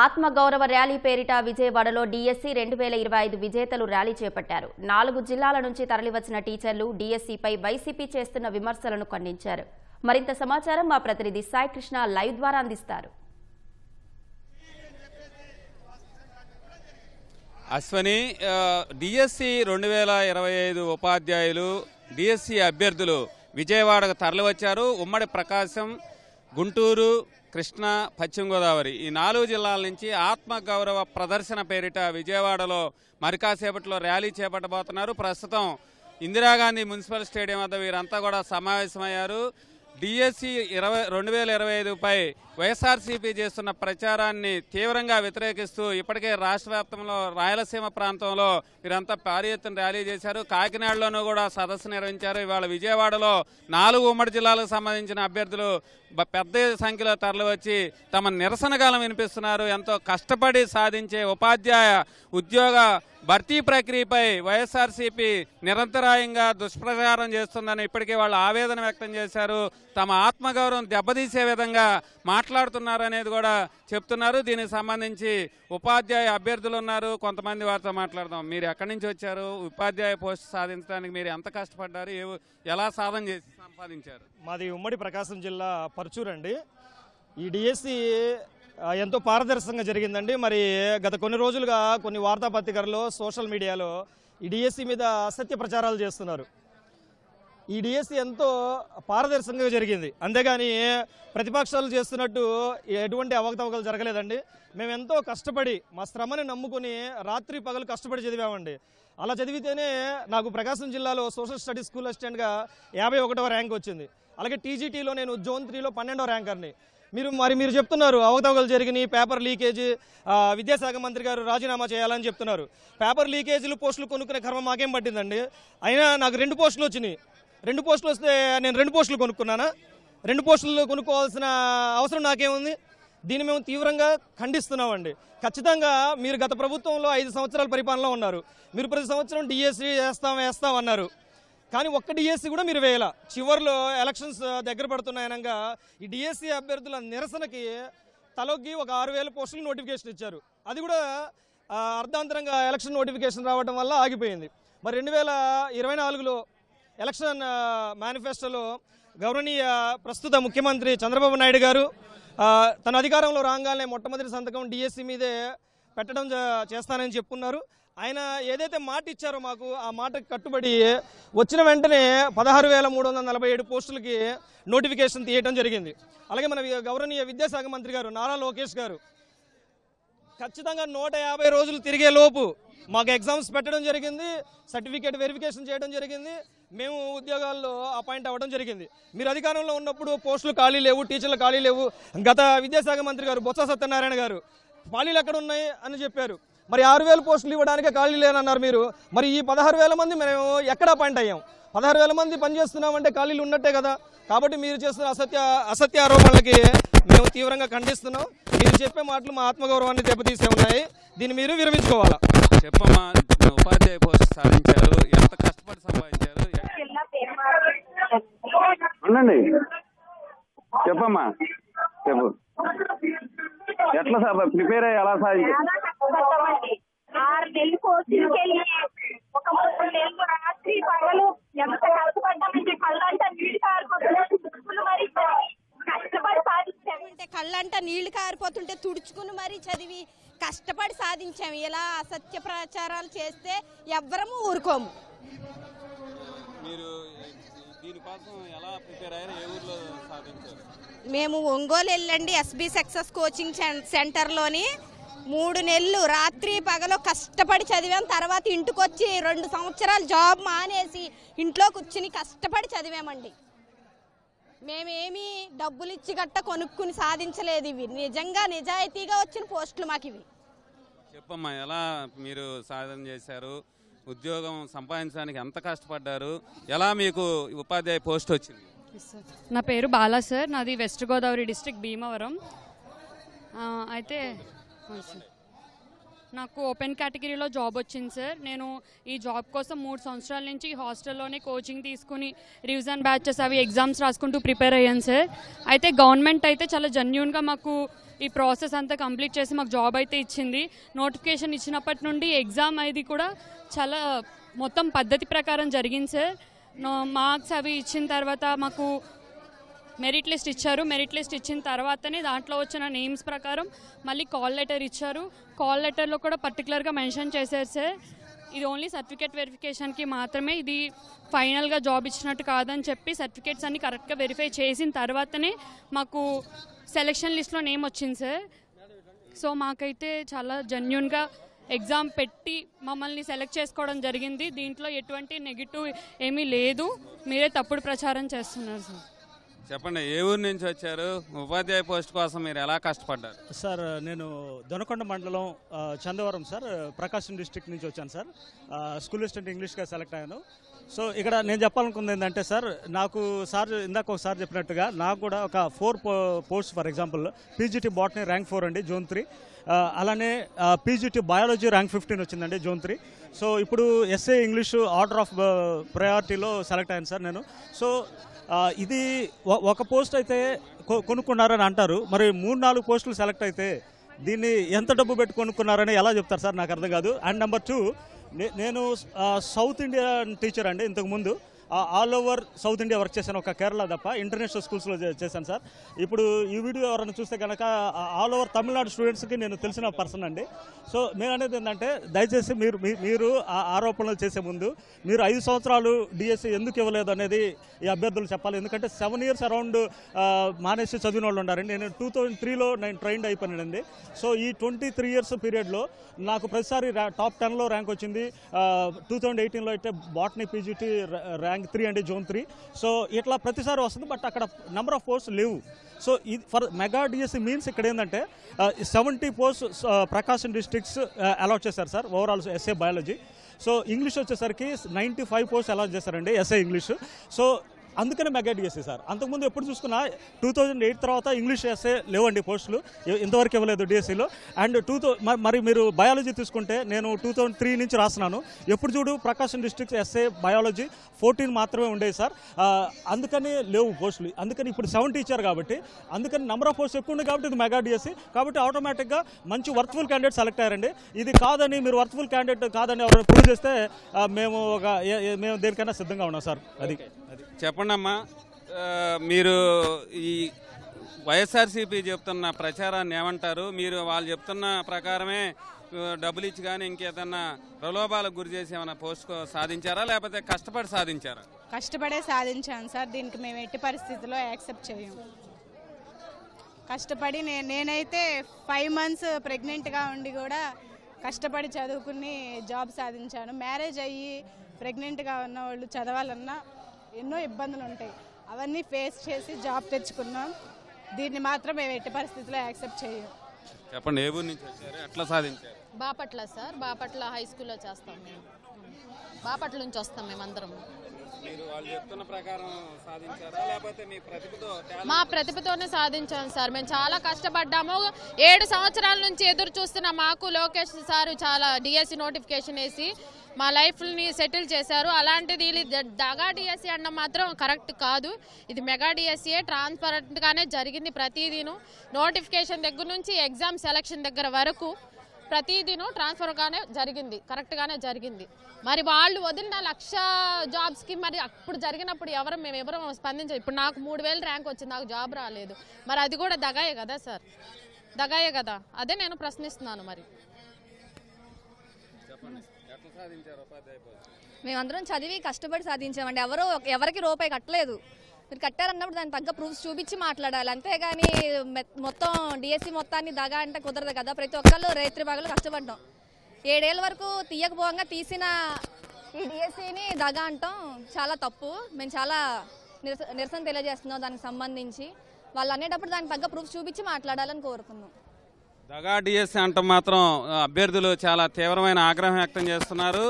ఆత్మగౌరవ ర్యాలీ పేరిట విజయవాడలో డిఎస్సి 2025 విజేతలు ర్యాలీ చేపట్టారు. 4 జిల్లాల నుంచి తరలివచ్చిన టీచర్లు డిఎస్సిపై వైసీపీ చేస్తున్న విమర్శలను ఖండించారు. మరింత సమాచారం మా ప్రతినిధి సాయి కృష్ణ లైవ్ ద్వారా అందిస్తారు. అశ్వని, డిఎస్సి 2025 ఉపాధ్యాయులు డిఎస్సి అభ్యర్థులు విజయవాడకు తరలివచ్చారు. ఉమ్మడి ప్రకాశం, గుంటూరు, కృష్ణా, పశ్చిమ గోదావరి ఈ 4 జిల్లాల నుంచి ఆత్మగౌరవ ప్రదర్శన పేరిట విజయవాడలో మరి కాసేపట్లో ర్యాలీ చేపట్టబోతున్నారు. ప్రస్తుతం ఇందిరాగాంధీ మున్సిపల్ స్టేడియం వద్ద వీరంతా కూడా సమావేశమయ్యారు. డిఎస్సి 2025పై వైఎస్ఆర్సీపీ చేస్తున్న ప్రచారాన్ని తీవ్రంగా వ్యతిరేకిస్తూ ఇప్పటికే రాష్ట్ర వ్యాప్తంలో రాయలసీమ ప్రాంతంలో వీరంతా భారీ ఎత్తున ర్యాలీ చేశారు. కాకినాడలోనూ కూడా సదస్సు నిర్వహించారు. ఇవాళ విజయవాడలో 4 ఉమ్మడి జిల్లాలకు సంబంధించిన అభ్యర్థులు పెద్ద సంఖ్యలో తరలివచ్చి తమ నిరసనగాలం వినిపిస్తున్నారు. ఎంతో కష్టపడి సాధించే ఉపాధ్యాయ ఉద్యోగ భర్తీ ప్రక్రియపై వైఎస్ఆర్సీపీ నిరంతరాయంగా దుష్ప్రచారం చేస్తుందని ఇప్పటికే వాళ్ళు ఆవేదన వ్యక్తం చేశారు. తమ ఆత్మగౌరవం దెబ్బతీసే విధంగా మాట్లాడుతున్నారనేది కూడా చెప్తున్నారు. దీనికి సంబంధించి ఉపాధ్యాయ అభ్యర్థులు ఉన్నారు, కొంతమంది వారితో మాట్లాడదాం. మీరు ఎక్కడి నుంచి వచ్చారు? ఉపాధ్యాయ పోస్ట్ సాధించడానికి మీరు ఎంత కష్టపడ్డారు? ఎలా సాధన చేసి సంపాదించారు? మాది ఉమ్మడి ప్రకాశం జిల్లా పర్చూరు అండి. ఈ డిఎస్సి ఎంతో పారదర్శకంగా జరిగిందండి. మరి గత కొన్ని రోజులుగా కొన్ని వార్తాపత్రికల్లో, సోషల్ మీడియాలో ఈ డిఎస్సి మీద అసత్య ప్రచారాలు చేస్తున్నారు. ఈ డిఎస్సి ఎంతో పారదర్శకంగా జరిగింది, అంతేగాని ప్రతిపక్షాలు చేస్తున్నట్టు ఎటువంటి అవకతవకలు జరగలేదండి. మేము ఎంతో కష్టపడి మా శ్రమని నమ్ముకుని రాత్రి పగలు కష్టపడి చదివామండి. అలా చదివితేనే నాకు ప్రకాశం జిల్లాలో సోషల్ స్టడీస్ స్కూల్ అసిస్టెంట్గా 51వ ర్యాంక్ వచ్చింది. అలాగే టీజీటీలో నేను జోన్ 3లో 12వ ర్యాంకర్ని. మీరు చెప్తున్నారు అవకతవకలు జరిగినాయి, పేపర్ లీకేజీ, విద్యాశాఖ మంత్రి గారు రాజీనామా చేయాలని చెప్తున్నారు. పేపర్ లీకేజీలు, పోస్టులు కొనుక్కునే కర్మ మాకేం పట్టిందండి? అయినా నాకు 2 పోస్టులు వచ్చినాయి. 2 పోస్టులు వస్తే నేను 2 పోస్టులు కొనుక్కున్నానా? 2 పోస్టులు కొనుక్కోవాల్సిన అవసరం నాకేముంది? దీన్ని మేము తీవ్రంగా ఖండిస్తున్నామండి. ఖచ్చితంగా మీరు గత ప్రభుత్వంలో 5 సంవత్సరాల పరిపాలనలో ఉన్నారు. మీరు ప్రతి సంవత్సరం డిఎస్సి వేస్తాం అన్నారు. కానీ ఒక్క డిఎస్సి కూడా మీరు వేయాల. చివరిలో ఎలక్షన్స్ దగ్గర పడుతున్నాయనగా ఈ డిఎస్సి అభ్యర్థుల నిరసనకి తలొగ్గి ఒక 6,000 పోస్టులు నోటిఫికేషన్ ఇచ్చారు. అది కూడా అర్ధాంతరంగా ఎలక్షన్ నోటిఫికేషన్ రావడం వల్ల ఆగిపోయింది. మరి 2024లో ఎలక్షన్ మేనిఫెస్టోలో గౌరవనీయ ప్రస్తుత ముఖ్యమంత్రి చంద్రబాబు నాయుడు గారు తన అధికారంలో రాగానే మొట్టమొదటి సంతకం డిఎస్సి మీదే పెట్టడం చేస్తానని చెప్పుకున్నారు. ఆయన ఏదైతే మాట ఇచ్చారో మాకు ఆ మాటకు కట్టుబడి వచ్చిన వెంటనే 16,347 పోస్టులకి నోటిఫికేషన్ తీయడం జరిగింది. అలాగే మన గౌరవనీయ విద్యాశాఖ మంత్రి గారు నారా లోకేష్ గారు ఖచ్చితంగా 150 రోజులు తిరిగే లోపు మాకు ఎగ్జామ్స్ పెట్టడం జరిగింది, సర్టిఫికేట్ వెరిఫికేషన్ చేయడం జరిగింది, మేము ఉద్యోగాల్లో అపాయింట్ అవ్వడం జరిగింది. మీరు అధికారంలో ఉన్నప్పుడు పోస్టులు ఖాళీ లేవు, టీచర్లు ఖాళీ లేవు. గత విద్యాశాఖ మంత్రి గారు బొత్స సత్యనారాయణ గారు ఖాళీలు ఎక్కడ ఉన్నాయి అని చెప్పారు. మరి 6,000 పోస్టులు ఇవ్వడానికే ఖాళీ లేనన్నారు మీరు. మరి ఈ 16,000 మంది మేము ఎక్కడ అపాయింట్ అయ్యాం? 16,000 మంది పనిచేస్తున్నామంటే ఖాళీలు ఉన్నట్టే కదా. కాబట్టి మీరు చేస్తున్న అసత్య ఆరోపణలకి మేము తీవ్రంగా ఖండిస్తున్నాం. మీరు చెప్పే మాటలు మా ఆత్మగౌరవాన్ని దెబ్బతీసే ఉన్నాయి. దీన్ని మీరు విరమించుకోవాలా. చెప్పమ్మా, ఉపాధ్యాయ పోస్ట్ సాధించారు, ఎంత కష్టపడి సంపాదించారు? ఉండండి, చెప్పమ్మా, చెప్పు. ఎట్లా ప్రిపేర్ అయ్యి ఎలా సాధించారు? 6 నెలలు కోచింగ్కి వెళ్ళి ఒక 3 నెలలు రాత్రి పగలు ఎంత కష్టపడ్డామంటే కళ్ళంట నీళ్లు కారిపోతుంటే మరి కష్టపడి సాధించామంటే కళ్ళంట నీళ్లు కారిపోతుంటే తుడుచుకుని మరీ చదివి కష్టపడి సాధించాము. ఇలా అసత్య ప్రచారాలు చేస్తే ఎవ్వరము ఊరుకోము. మీరు దీనికోసం ఎలా ప్రిపేర్ అయ్యారు? ఏ ఊర్లో సాధించారు? మేము ఒంగోలు వెళ్ళండి ఎస్బీ సక్సెస్ కోచింగ్ సెంటర్లోని 3 నెలలు రాత్రి పగలు కష్టపడి చదివాం. తర్వాత ఇంటికి వచ్చి 2 సంవత్సరాలు జాబ్ మానేసి ఇంట్లో కూర్చుని కష్టపడి చదివామండి. మేమేమి డబ్బులు ఇచ్చి గట్ట కొనుక్కుని సాధించలేదు. ఇవి నిజంగా నిజాయితీగా వచ్చిన పోస్టులు మాకు ఇవి. చెప్పమ్మా, ఎలా మీరు సాధన చేశారు? ఉద్యోగం సంపాదించడానికి ఎంత కష్టపడ్డారు? ఎలా మీకు ఉపాధ్యాయ పోస్ట్ వచ్చింది? నా పేరు బాలా సార్, నాది వెస్ట్ గోదావరి డిస్ట్రిక్ట్ భీమవరం. అయితే నాకు ఓపెన్ కేటగిరీలో జాబ్ వచ్చింది సార్. నేను ఈ జాబ్ కోసం 3 సంవత్సరాల నుంచి హాస్టల్లోనే కోచింగ్ తీసుకుని రివిజన్ బ్యాచెస్ అవి ఎగ్జామ్స్ రాసుకుంటూ ప్రిపేర్ అయ్యాను సార్. అయితే గవర్నమెంట్ అయితే చాలా జెన్యూన్గా మాకు ఈ ప్రాసెస్ అంతా కంప్లీట్ చేసి మాకు జాబ్ అయితే ఇచ్చింది. నోటిఫికేషన్ ఇచ్చినప్పటి నుండి ఎగ్జామ్ అది కూడా చాలా మొత్తం పద్ధతి ప్రకారం జరిగింది సార్. మార్క్స్ అవి ఇచ్చిన తర్వాత మాకు మెరిట్ లిస్ట్ ఇచ్చారు. మెరిట్ లిస్ట్ ఇచ్చిన తర్వాతనే దాంట్లో వచ్చిన నేమ్స్ ప్రకారం మళ్ళీ కాల్ లెటర్ ఇచ్చారు. కాల్ లెటర్లో కూడా పర్టికులర్గా మెన్షన్ చేశారు సార్, ఇది ఓన్లీ సర్టిఫికేట్ వెరిఫికేషన్కి మాత్రమే, ఇది ఫైనల్గా జాబ్ ఇచ్చినట్టు కాదని చెప్పి సర్టిఫికేట్స్ అన్ని కరెక్ట్గా వెరిఫై చేసిన తర్వాతనే మాకు సెలెక్షన్ లిస్ట్లో నేమ్ వచ్చింది సార్. సో మాకైతే చాలా జెన్యూన్గా ఎగ్జామ్ పెట్టి మమ్మల్ని సెలెక్ట్ చేసుకోవడం జరిగింది. దీంట్లో ఎటువంటి నెగిటివ్ ఏమీ లేదు, మీరే తప్పుడు ప్రచారం చేస్తున్నారు సార్. చెప్పండి, ఏ ఊరు నుంచి వచ్చారు? ఉపాధ్యాయ పోస్ట్ కోసం మీరు ఎలా కష్టపడ్డారు? సార్ నేను దొనకొండ మండలం చందవరం సార్, ప్రకాశం డిస్ట్రిక్ట్ నుంచి వచ్చాను సార్. స్కూల్ అసిస్టెంట్ ఇంగ్లీష్గా సెలెక్ట్ అయ్యాను. సో ఇక్కడ నేను చెప్పాలనుకుంది ఏంటంటే సార్, నాకు సార్ ఇందాక ఒకసారి చెప్పినట్టుగా నాకు కూడా ఒక 4 post, for example PGT botany rank 4 అండి, జోన్ 3. అలానే పీజీటీ బయాలజీ ర్యాంక్ 15 వచ్చిందండి, జోన్ 3. సో ఇప్పుడు ఎస్ఏ ఇంగ్లీషు ఆర్డర్ ఆఫ్ ప్రయారిటీలో సెలెక్ట్ అయ్యాను సార్ నేను. సో ఇది ఒక పోస్ట్ అయితే కొనుక్కున్నారని అంటారు, మరి 3-4 పోస్టులు సెలెక్ట్ అయితే దీన్ని ఎంత డబ్బు పెట్టి కొనుక్కున్నారని ఎలా చెప్తారు సార్? నాకు అర్థం కాదు. అండ్ నెంబర్ 2, నేను సౌత్ ఇండియన్ టీచర్ అండి. ఇంతకుముందు all over south India work చేశాను, ఒక కేరళ తప్ప ఇంటర్నేషనల్ స్కూల్స్లో చేశాను సార్. ఇప్పుడు ఈ వీడియో ఎవరైనా చూస్తే కనుక ఆల్ ఓవర్ తమిళనాడు స్టూడెంట్స్కి నేను తెలిసిన పర్సన్ అండి. సో నేను అనేది ఏంటంటే, దయచేసి మీరు ఆరోపణలు చేసే ముందు మీరు 5 సంవత్సరాలు డిఎస్సి ఎందుకు ఇవ్వలేదు అనేది ఈ అభ్యర్థులు చెప్పాలి. ఎందుకంటే 7 years అరౌండ్ మానేసి చదివిన వాళ్ళు ఉన్నారండి. నేను 2003లో నేను ట్రైన్డ్ అయిపోయానండి. సో ఈ 23 years పీరియడ్లో నాకు ప్రతిసారి టాప్ 10లో ర్యాంక్ వచ్చింది. 2018లో అయితే బాటనీ పీజీటీ ర్యాంక్ 3 అండి, జోన్ 3. సో ఇట్లా ప్రతిసారి వస్తుంది, బట్ అక్కడ నెంబర్ ఆఫ్ పోస్ట్ లేవు. సో ఇది ఫర్ మెగా డిఎస్సి మీన్స్ ఇక్కడ ఏంటంటే 70 పోస్ట్ ప్రకాశం డిస్ట్రిక్ట్స్ అలాట్ చేశారు sir, overall SA biology. So English వచ్చేసరికి 95 పోస్ట్ అలాట్ చేశారండి, ఎస్ఏ ఇంగ్లీష్. సో అందుకనే మెగా డిఎస్సి సార్. అంతకుముందు ఎప్పుడు చూసుకున్నా 2008 తర్వాత ఇంగ్లీష్ ఎస్ఏ లేవండి పోస్టులు, ఇంతవరకు ఇవ్వలేదు డిఎస్సిలో. అండ్ మరి మీరు బయాలజీ తీసుకుంటే నేను 2003 నుంచి రాస్తున్నాను. ఎప్పుడు చూడు ప్రకాశం డిస్ట్రిక్ట్ ఎస్ఏ బయాలజీ 14 మాత్రమే ఉండేవి సార్. అందుకని లేవు పోస్టులు. అందుకని ఇప్పుడు 70 ఇచ్చారు కాబట్టి, అందుకని నెంబర్ ఆఫ్ పోస్ట్ ఎక్కువ ఉంది కాబట్టి ఇది మెగా డిఎస్సి. కాబట్టి ఆటోమేటిక్గా మంచి వర్త్ఫుల్ క్యాండిడేట్ సెలెక్ట్ అయ్యారండి. ఇది కాదని, మీరు వర్త్ఫుల్ క్యాండిడేట్ కాదని ఎవరైనా ప్రూవ్ చేస్తే మేము దేనికైనా సిద్ధంగా ఉన్నాం సార్. అది చెప్పండి అమ్మా, మీరు ఈ వైఎస్ఆర్సీపీ చెప్తున్న ప్రచారాన్ని ఏమంటారు? మీరు వాళ్ళు చెప్తున్న ప్రకారమే డబ్బులు ఇచ్చి కానీ ఇంకేదన్నా ప్రలోభాలకు గురి చేసి ఏమైనా పోస్ట్ సాధించారా, లేకపోతే కష్టపడి సాధించారా? కష్టపడే సాధించాను సార్. దీనికి మేము ఎట్టి పరిస్థితుల్లో యాక్సెప్ట్ చేయము. కష్టపడి నేనైతే 5 months ప్రెగ్నెంట్గా ఉండి కూడా కష్టపడి చదువుకుని జాబ్ సాధించాను. మ్యారేజ్ అయ్యి ప్రెగ్నెంట్గా ఉన్న వాళ్ళు చదవాలన్నా ఎన్నో ఇబ్బందులు ఉంటాయి, అవన్నీ ఫేస్ చేసి జాబ్ తెచ్చుకున్నాం. దీన్ని మాత్రం మేము ఎట్టి పరిస్థితుల్లో యాక్సెప్ట్ చేయం. చెప్పండి, ఏ ఊరు నుంచి వచ్చారు, ఎట్లా సాధించారు? బాపట్ల సార్, బాపట్ల హై స్కూల్లో చేస్తాం మేము. బాపట్ల నుంచి వస్తాం మేమందరం. మీరు వాళ్ళు చెప్తున్న ప్రకారం సాధించారా, లేకపోతే మీ ప్రతిభతో? మా ప్రతిభతోనే సాధించాం సార్. మేము చాలా కష్టపడ్డాము. 7 సంవత్సరాల నుంచి ఎదురు చూస్తున్న మాకు లోకేష్ సార్ చాలా డిఎస్సి నోటిఫికేషన్ వేసి మా లైఫ్ని సెటిల్ చేశారు. అలాంటిది దగా డిఎస్సి అనడం మాత్రం కరెక్ట్ కాదు. ఇది మెగా డిఎస్సియే, ట్రాన్స్పరెంట్గానే జరిగింది ప్రతిదీను. నోటిఫికేషన్ దగ్గర నుంచి ఎగ్జామ్ సెలక్షన్ దగ్గర వరకు ప్రతిదీను ట్రాన్స్ఫర్గానే జరిగింది, కరెక్ట్గానే జరిగింది. మరి వాళ్ళు వదిలిన 1,00,000 జాబ్స్కి మరి అప్పుడు జరిగినప్పుడు మేమెవరం స్పందించారు. ఇప్పుడు నాకు 3,000 ర్యాంక్ వచ్చింది, నాకు జాబ్ రాలేదు. మరి అది కూడా దగాయే కదా సార్, దగాయే కదా. అదే నేను ప్రశ్నిస్తున్నాను. మరి మేమందరం చదివి కష్టపడి సాధించామండి. ఎవరికి రూపాయి కట్టలేదు. మీరు కట్టారన్నప్పుడు దానికి తగ్గ ప్రూఫ్స్ చూపించి మాట్లాడాలి, అంతేగాని మొత్తం డిఎస్సి మొత్తాన్ని దగా అంటే కుదరదు కదా. ప్రతి ఒక్కళ్ళు రైతు పగలు కష్టపడ్డాం. 7 ఏళ్ళ వరకు తీయకపోగా తీసిన ఈ డిఎస్సిని దగా అంటాం చాలా తప్పు. మేము చాలా నిరసన తెలియజేస్తున్నాం దానికి సంబంధించి. వాళ్ళు అనేటప్పుడు దానికి తగ్గ ప్రూఫ్స్ చూపించి మాట్లాడాలని కోరుతున్నాం. దగా డిఎస్సి అంటే మాత్రం అభ్యర్థులు చాలా తీవ్రమైన ఆగ్రహం వ్యక్తం చేస్తున్నారు.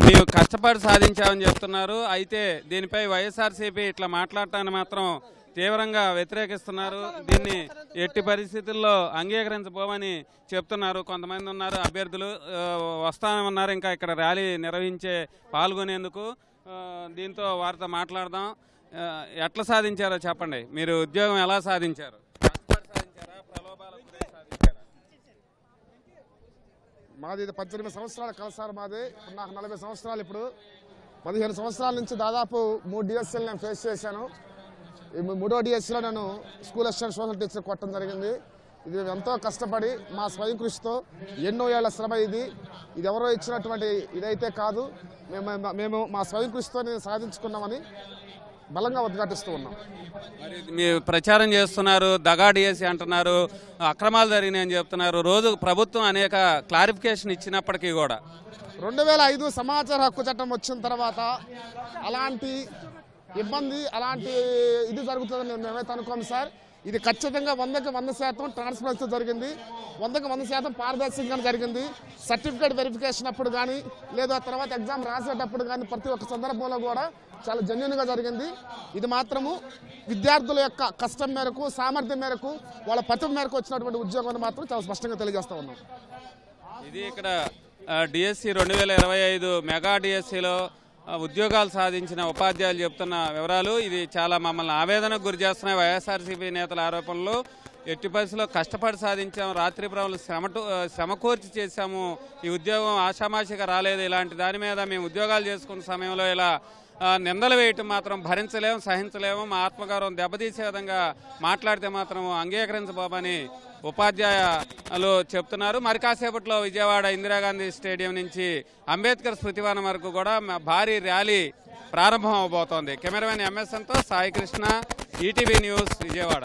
మేము కష్టపడి సాధించామని చెప్తున్నారు. అయితే దీనిపై వైఎస్ఆర్సీపీ ఇట్లా మాట్లాడటాన్ని మాత్రం తీవ్రంగా వ్యతిరేకిస్తున్నారు. దీన్ని ఎట్టి పరిస్థితుల్లో అంగీకరించబోమని చెప్తున్నారు. కొంతమంది ఉన్నారు అభ్యర్థులు వస్తామన్నారు ఇంకా ఇక్కడ ర్యాలీ నిర్వహించే పాల్గొనేందుకు. దీంతో వారితో మాట్లాడదాం. ఎట్లా సాధించారో చెప్పండి. మీరు ఉద్యోగం ఎలా సాధించారు? మాది 18 సంవత్సరాల కలసారు మాది. ఇప్పుడు నాకు 40 సంవత్సరాలు. ఇప్పుడు 15 సంవత్సరాల నుంచి దాదాపు 3 డిఎస్సీలు నేను ఫేస్ చేశాను. ఈ 3వ డిఎస్సీలో నేను స్కూల్ అసిస్టెంట్ సోషల్ టీచర్ కొట్టడం జరిగింది. ఇది ఎంతో కష్టపడి మా స్వయం కృషితో ఎన్నో ఏళ్ల శ్రమ ఇది ఎవరో ఇచ్చినటువంటి ఇదైతే కాదు. మేము మా స్వయం కృషితో సాధించుకున్నామని బలంగా ఉద్ఘాటిస్తూ ఉన్నాం. మరి మీరు ప్రచారం చేస్తున్నారు, దగా డిఎస్సీ అంటున్నారు, అక్రమాలు జరిగినాయని చెప్తున్నారు. రోజు ప్రభుత్వం అనేక క్లారిఫికేషన్ ఇచ్చినప్పటికీ కూడా 2005 సమాచార హక్కు చట్టం వచ్చిన తర్వాత అలాంటి ఇబ్బంది అలాంటి ఇది జరుగుతుందని మేమైతే అనుకోము సార్. ఇది ఖచ్చితంగా 100కి 100% ట్రాన్స్పరెన్సీ జరిగింది. 100కి 100% పారదర్శకంగా జరిగింది. సర్టిఫికేట్ వెరిఫికేషన్ అప్పుడు కానీ లేదా తర్వాత ఎగ్జామ్ రాసేటప్పుడు కానీ ప్రతి ఒక్క సందర్భంలో కూడా చాలా జెన్యూన్గా జరిగింది. ఇది మాత్రము విద్యార్థుల యొక్క కష్టం మేరకు సామర్థ్యం మేరకు వాళ్ళ ప్రతిభ మేరకు వచ్చినటువంటి ఉద్యోగం మాత్రం చాలా స్పష్టంగా తెలియజేస్తూ ఉన్నాం. ఇది ఇక్కడ డిఎస్సి 2025 మెగా డిఎస్సిలో ఉద్యోగాలు సాధించిన ఉపాధ్యాయులు చెప్తున్న వివరాలు. ఇది చాలా మమ్మల్ని ఆవేదనకు గురి చేస్తున్నాయి. వైఎస్ఆర్సీపీ నేతల ఆరోపణలు. ఎట్టి పరిస్థితుల్లో కష్టపడి సాధించాము, రాత్రి ప్రవలు శ్రమకూర్చి చేశాము, ఈ ఉద్యోగం ఆషామాషిగా రాలేదు. ఇలాంటి దాని మీద మేము ఉద్యోగాలు చేసుకున్న సమయంలో ఇలా నిందలు వేయటం మాత్రం భరించలేము, సహించలేము. మా ఆత్మగౌరవం దెబ్బతీసే విధంగా మాట్లాడితే మాత్రం అంగీకరించబోమని ఉపాధ్యాయులు చెప్తున్నారు. మరి కాసేపట్లో విజయవాడ ఇందిరాగాంధీ స్టేడియం నుంచి అంబేద్కర్ స్మృతివనం వరకు కూడా భారీ ర్యాలీ ప్రారంభం అవబోతోంది. కెమెరామెన్ ఎంఎస్ఎన్తో సాయి కృష్ణ, ఈటీవీ న్యూస్, విజయవాడ.